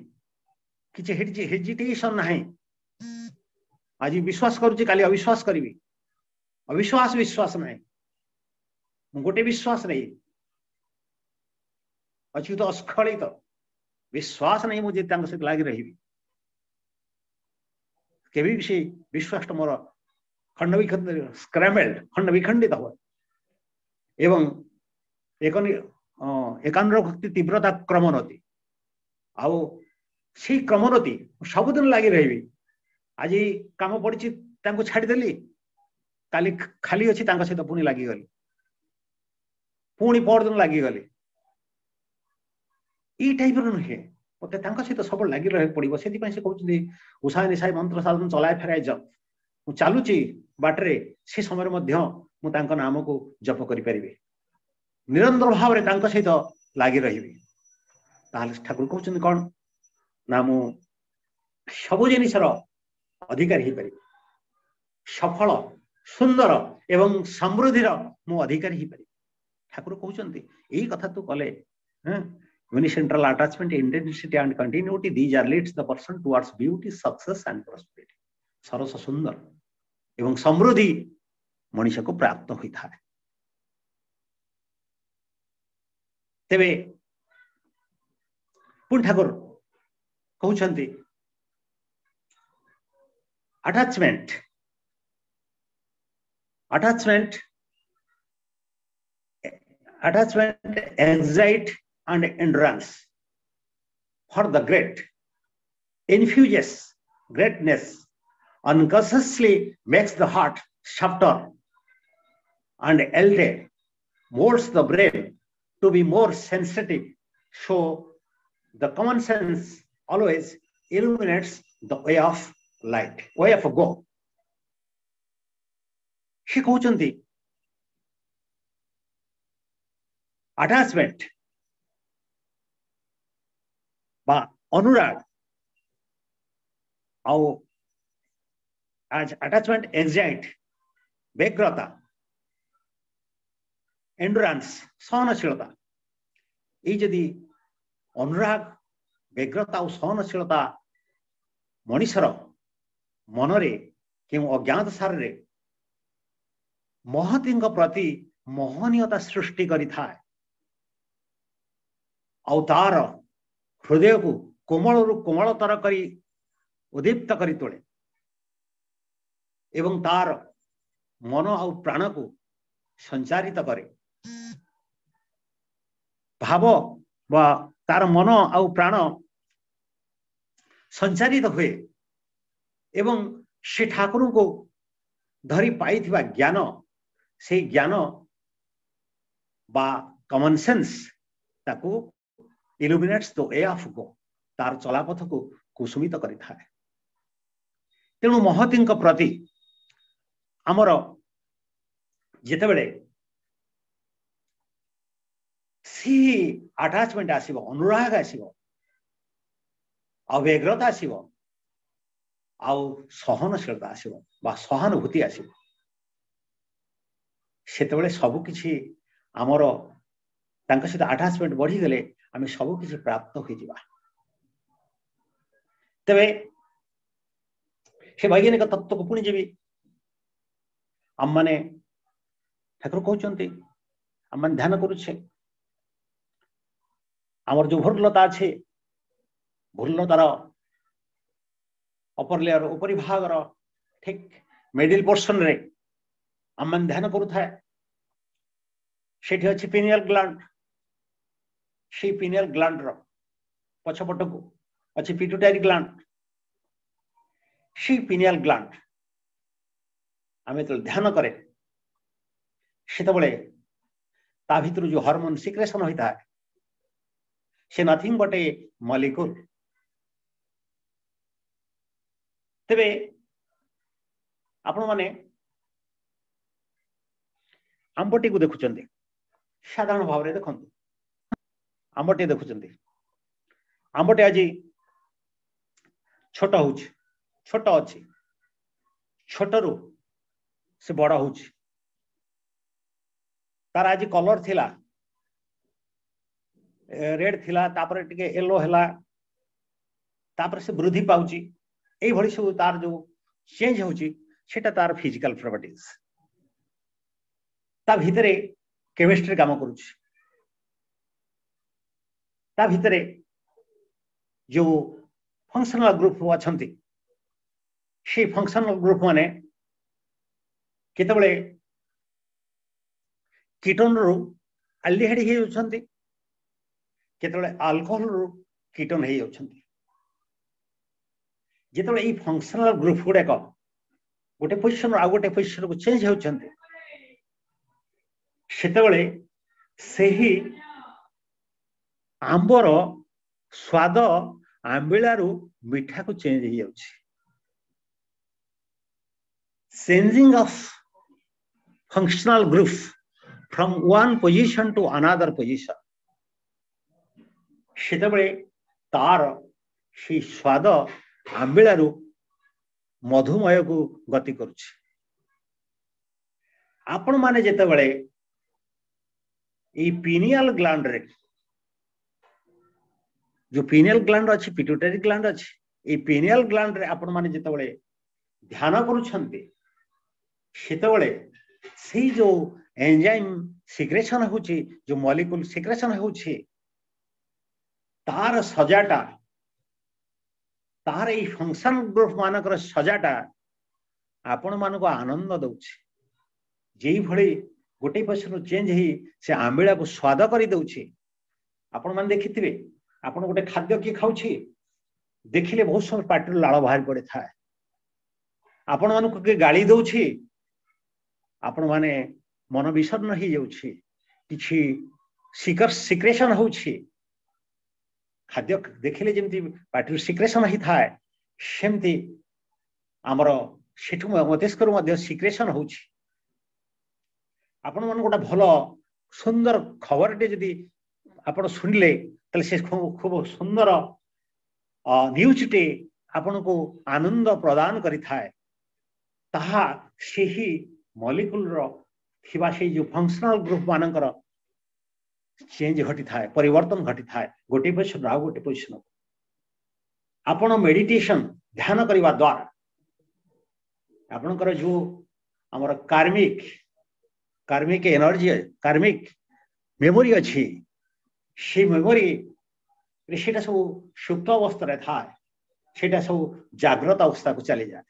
किछि हेजिटेशन नहीं आज विश्वास करूची काली अविश्वास करी अविश्वास विश्वास नहीं गोटे विश्वास नहीं अच्युत अस्खलित विश्वास नहीं मुझे सहित लगी रही केवी से विश्वास मोर खंड विखंडित स्क्रैम्बल्ड खंड विखंडित हो एवं एकाग्र भक्ति तीव्रता क्रमोन्नति आउ से क्रमोन्नति सबुदिन लगी रही आज काम पड़ी छाड़देली काली खाली अच्छी सहित पुणी लगिगली पुणी परदिन लगिगली ई टाइप नुहे मत सहित सब लगी रहा पड़ो से कहते उषा निशाई मंत्र साधन चलाए फेराए जप मुझे चलुची बाटरे से समय मुझे नाम को जप करें निरंतर भाव में सहित लगी रही ठाकुर कहते कौन ना मु सब जिनसर अधिकारी हो पारि सफल सुंदर एवं समृद्धिर मु अधिकारी हो पारि ठाकुर कहते यही कथा तू कले Unicentral attachment, intensity and continuity, these are leads the person towards beauty, success and prosperity. सरस सुंदर एवं समृद्धि मनुष्य को प्राप्त होता है। तेबे पुन Thakur कहउछंती attachment excite and endurance for the great infuses greatness unconsciously makes the heart softer and elder molds the brain to be more sensitive so the common sense always illuminates the way of light way of go she कहउछंती attachment बा अनुराग आउ आज attachment anxiety व्यग्रता एंडुरेंस सहनशीलता ये जदि अनुराग व्यग्रता और सहनशीलता मनुष्यर मनरे क्यों अज्ञात सार महती प्रति मोहनीयता सृष्टि करि थाए और तार हृदय को कोमल रु कोमलतर करी उदीप्त करी तोले एवं तार मन और प्राण को संचारित करे भाव व तार मन और प्राण संचारित हुए एवं से ठाकुर को धरी पाई ज्ञान से ज्ञान बा कॉमन सेंस ताकू illuminates the way of go तार चलापथ को कुसुमित करि थाए तेणु महती प्रति आमर जिते बड़े सी अटैचमेंट आसीबो अनुराग आसीबो अव्यग्रता आसीबो आउ सहनशीलता आसीबो बा सहानुभूति आसीबो सेतेबेले सब किछि आमर तांका सहित अटैचमेंट बढ़ी गले आमे सब किछि प्राप्त होई जिबा तबे से वैज्ञानिक तत्व को पुणी जीवी आम माने ठाकुर कहते आम मान ध्यान करुचे आमर जो भूलता अच्छे भूलतार अपर लेयर उपरी भाग ठीक मिडिल पोर्शन रे आम मान ध्यान करूए सेठी अच्छी पिनियल ग्लैंड से पिनियल ग्लैंड रो पछपट को अच्छी पिट्यूटरी ग्लैंड से पिनियल ग्लैंड आम जो ध्यान करे ता भीतर जो हार्मोन सिक्रेशन होता है से नथिंग बट ए मॉलिक्यूल तेबे आपण माने आंबटी को देखुचंदी साधारण भाव रे देखंतु आंबटी देखुचंदी आंबटी आज छोट होउछ छोट अछि छोटरू से बड़ होउछ तार आज कलर थिला रेड थिला तापर टिके येलो हैला तापर से वृद्धि पाउची एई भली सब तार जो चेंज होउची सेटा तार फिजिकल प्रॉपर्टीज ता भितरे केमिस्ट्री काम करूची ता भितरे जो फंक्शनल ग्रुप अछंती से फंक्शनल ग्रुप माने केतबळे कीटोन रु अल्डिहाइड हे होछंती केतबळे अल्कोहल रु कीटोन हे होछंती जेतबळे ई फंक्शनल ग्रुप गुडेक गोटे पोजिशन आ गोटे पोजिशन को चेंज होछंती सेतबळे सेही आंबर स्वाद आंबिलारू मीठा को चेंज हो जाउछि changing of functional group from one position to another position सेतबळे तार से स्वाद आंबिलारू मधुमय को गति करुछि आपण माने जेतेबळे ई पिनियल ग्लैंड रे जो पिनियल ग्लैंड अच्छी पिट्यूटरी ग्लैंड अच्छी ये पिनियल ग्लैंड रे आपण माने जेतेबळे ध्यान करूछंती सेतेबळे से जो एंजाइम सिक्रेशन होची जो मॉलिक्यूल सिक्रेशन होची तार सजाटा तार ई फंक्शन ग्रुप मानकर सजाटा आपण मान को आनंद दउछि जेई भली गोटे पर्सन चेंज ही से आंबिला को स्वाद करी दउछि आपण मान देखिथिबे आपण गोटे खाद्य की खाउछि देखिले बहुत समय पाटी लाळ बाहर पड़े थाए आपण मान को के गाली दउछि आपण माने मन विषर्ण ही जाउछि किछि सिक्रेशन होउछि खाद्य देखिले जेमती पाटी सिक्रेशन ही थाए सेमती हमर सेठु मस्तिष्क मध्ये सिक्रेशन होउछि आपण मान गोटा भलो सुंदर खबर टे जदी आपण सुनिले तले से खूब सुंदर न्यूजटे आपण को आनंद प्रदान करि थाए ताहा सेही मॉलिक्यूल रो थिबा से जो फंक्शनल ग्रुप मानकर चेंज घटी थाए परिवर्तन घटी थाए गोटे पोजिशन आ गोटे पोजिशन आपण मेडिटेशन ध्यान करने द्वारा आपणकर जो आमर कार्मिक कार्मिक एनर्जी कार्मिक मेमोरी अच्छी से मेमोरी से सब सुप्त अवस्था थाए से सब जाग्रत अवस्था को चली जाए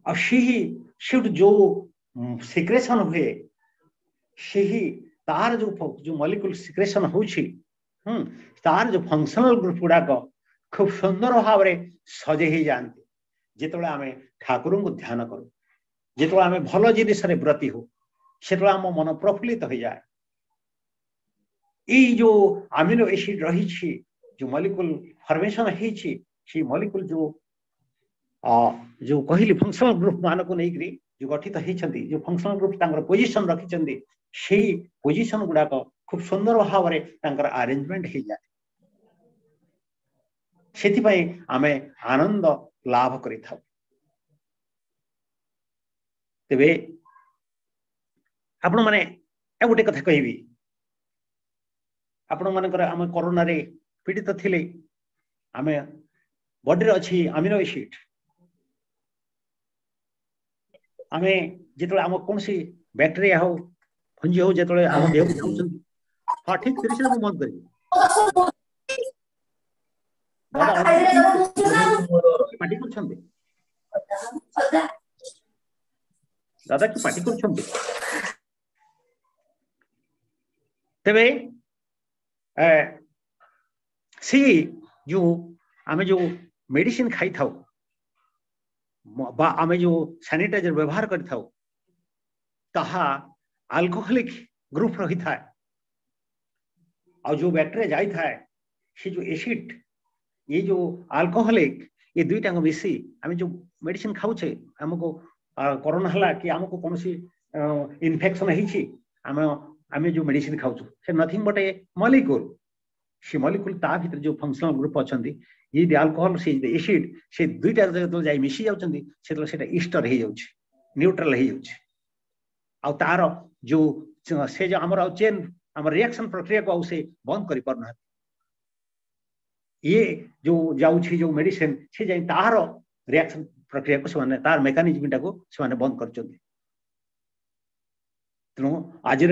और जो सिक्रेशन हुए से तार जो मॉलिक्यूल सिक्रेशन होची तार जो फंक्शनल ग्रुप गुड़ाक खूब सुंदर भाव में सजे ही जाती जिते आम ठाकुर को ध्यान करूँ जिते आम भल जिनिस व्रती हो से आम मन प्रफुल्लित हो जाए ये जो अमीनो एसिड रही जो मॉलिक्यूल फॉर्मेशन है मॉलिक्यूल जो कहली फंक्शनल ग्रुप मान को लेकर जो गठित होती जो फंक्शनल ग्रुप पोजिशन रखिंट से पोजिशन गुड़ाक खूब सुंदर भाव में अरेंजमेंट हो जाए से आम आनंद लाभ कर तेबे आपण माने गोटे कथा कहबी आपण मानकर आम कोरोना रे पीड़ित थिले आम बॉडी रे अछि अमीनो एसिड आम जिते आम कौन सी बैक्टेरिया हो फंजी हो जिते आम देह को हाँ ठीक 30 सेकंड बंद कर पार्टी कर दादा की पार्टी कर तेबे सी जो आमे जो मेडिसिन खाई था आमे जो सैनिटाइजर व्यवहार कर था ताहा अल्कोहलिक ग्रुप रही था और जो बैक्टेरिया जाई था से जो एसिड ये जो अल्कोहलिक ये दुईटा मिसी आम जो मेडिसिन खाऊे आमको कोरोना हला कि आमको कौन सी इन्फेक्शन आम जो मेडिसिन खाऊ से नथिंग बट ए मॉलिक्यूल से मॉलिक्यूल ता भीतर जो फंक्शनल ग्रुप अच्छा ये अल्कोहल से एसिड से दुईटा जो जाई मिसी जाउछंदी से ईस्टर हो जाउछ न्यूट्रल हो जाउछ आ तार जो से जो हमर चेन हमर रिएक्शन प्रक्रिया को से बंद करि परना ये जो जाउछि जो मेडिसिन से जाई तार रिएक्शन प्रक्रिया को से तार मेकानिज्म टाको से बंद कर तेणु आज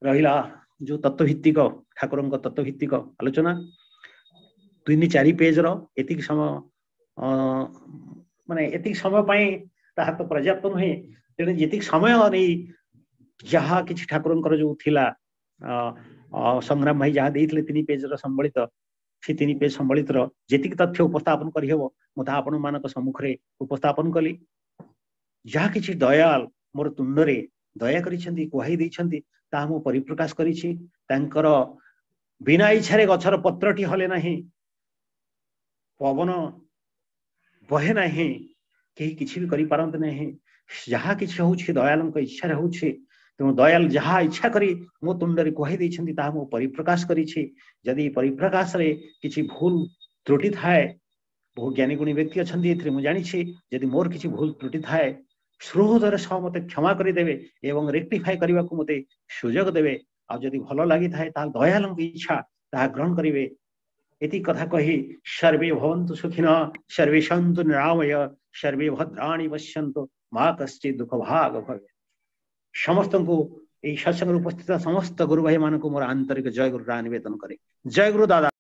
रहिला जो तत्वभित्तिक ठाकुर तत्वभित्तिक आलोचना 3-4 पेज एतिक समय माने एतिक समय पाई ताहा तो पर्याप्त नुहे तेणु जेतिक समय नहीं जहाँ किसी ठाकुर जो थिला संग्राम भाई जहाँ देते 3 पेज संबलित से 3 पेज संबलित जेतिक तथ्य उपस्थापन करहब मुझे आपण मान सम्मुखें उपस्थापन कली जहाँ किसी दयाल मोर तुंडरे दया करी मु परिप्रकाश करी बिना इच्छा गचर पत्रटी हले नहीं पवन बहे नहीं कहीं किसी भी करि पारंत नहीं जहाँ किसी हूँ दयाल इच्छा हूँ तेणु दयाल जहाँ इच्छा करी मो तुंडरे कही मु परिप्रकाश करी जदि परिप्रकाश रे किसी भूल त्रुटि थाए बहु ज्ञानी गुणी व्यक्ति अच्छा मुझे जानी जदि मोर किसी भूल त्रुटि थाए श्रोधर सह मत क्षमा करदेवे एवं रेक्टिफाई करने को मत सुजोग देवे आदि भल लगी थाए दयाल इच्छा ता ग्रहण करेंगे इति कथा कही सर्वे भवन्तु सुखिनः सर्वे सन्तु निरामय सर्वे भद्राणि पश्यन्तु मा कश्चित् दुःख भाग भवेत् समस्त को सत्संग उपस्थित समस्त गुरु भाई मान को मोर आंतरिक जय गुरु निवेदन करे जय गुरु दादा।